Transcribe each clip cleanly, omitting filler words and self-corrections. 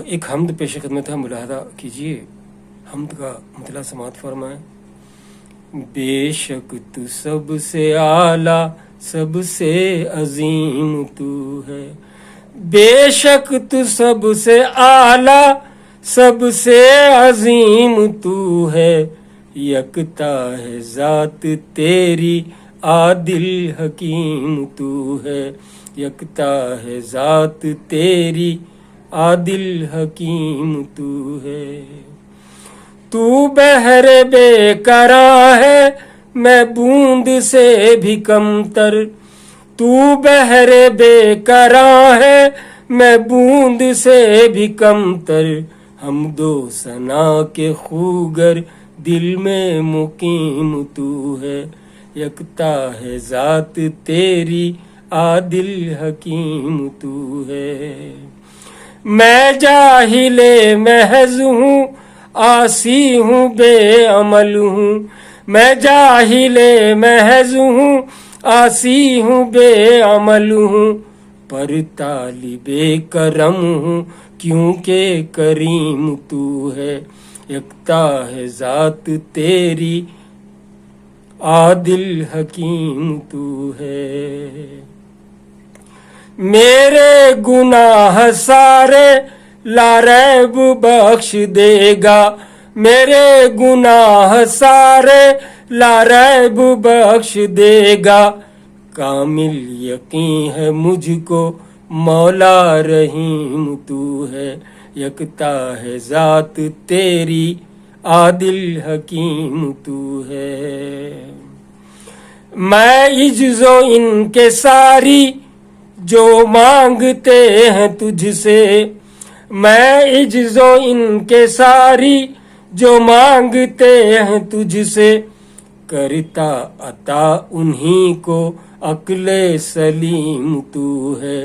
ایک حمد پیش خدمت ہے، ملاحظہ کیجیے، حمد کا مطلع سماعت فرمائیں۔ بے شک تو سب سے اعلیٰ سب سے عظیم تو ہے، بے شک تو سب سے اعلیٰ سب سے عظیم تو ہے، یکتا ہے ذات تیری عادل حکیم تو ہے، یکتا ہے ذات تیری عادل حکیم تو ہے۔ تو بحر بے قرار ہے میں بوند سے بھی کم تر، تو بحر بے قرار ہے میں بوند سے بھی کم تر، حمد و ثنا کے خوگر دل میں مقیم تو ہے، یکتا ہے ذات تیری عادل حکیم تو ہے۔ میں جاہل محض ہوں عاصی ہوں بے عمل ہوں، میں جاہل محض ہوں عاصی ہوں بے عمل ہوں، پر طالب کرم ہوں کیونکہ کریم تو ہے، یکتا ہے ذات تیری عادل حکیم تو ہے۔ میرے گناہ سارے لا ریب بخش دے گا، میرے گناہ سارے لا ریب بخش دے گا، کامل یقین ہے مجھ کو مولا رحیم تو ہے، یکتا ہے ذات تیری عادل حکیم تو ہے۔ میں عجز و انکساری جو مانگتے ہیں تجھ سے، میں عجز و انکساری جو مانگتے ہیں تجھ سے، کرتا عطا انہی کو عقل سلیم تو ہے،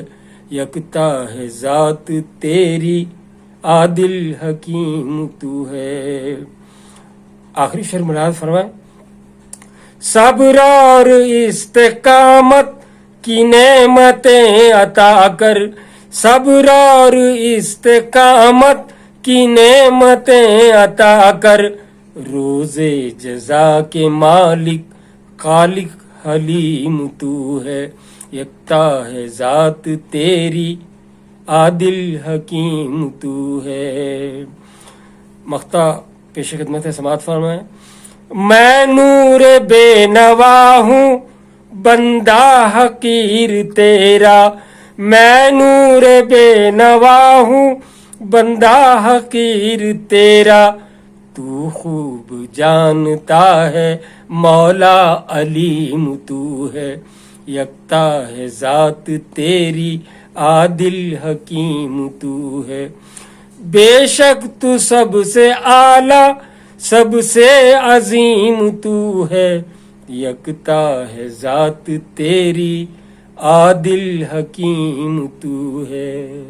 یکتا ہے ذات تیری عادل حکیم تو ہے۔ آخری شعر ملاحظہ فرمائیں۔ صبر اور استقامت کی نعمتیں عطا کر، صبر اور استقامت کی نعمتیں عطا کر، روز جزا کے مالک خالق حلیم تو ہے، یکتا ہے ذات تیری عادل حکیم تو ہے۔ مقطع پیش خدمت ہے، سماعت فرمائیں۔ میں نور بے نوا ہوں بندہ حقیر تیرا، میں نور بے نوا ہوں بندہ حقیر تیرا، تو خوب جانتا ہے مولا علیم تو ہے، یکتا ہے ذات تیری عادل حکیم تو ہے، بے شک تو سب سے اعلیٰ سب سے عظیم تو ہے، یکتا ہے ذات تیری عادل حکیم تو ہے۔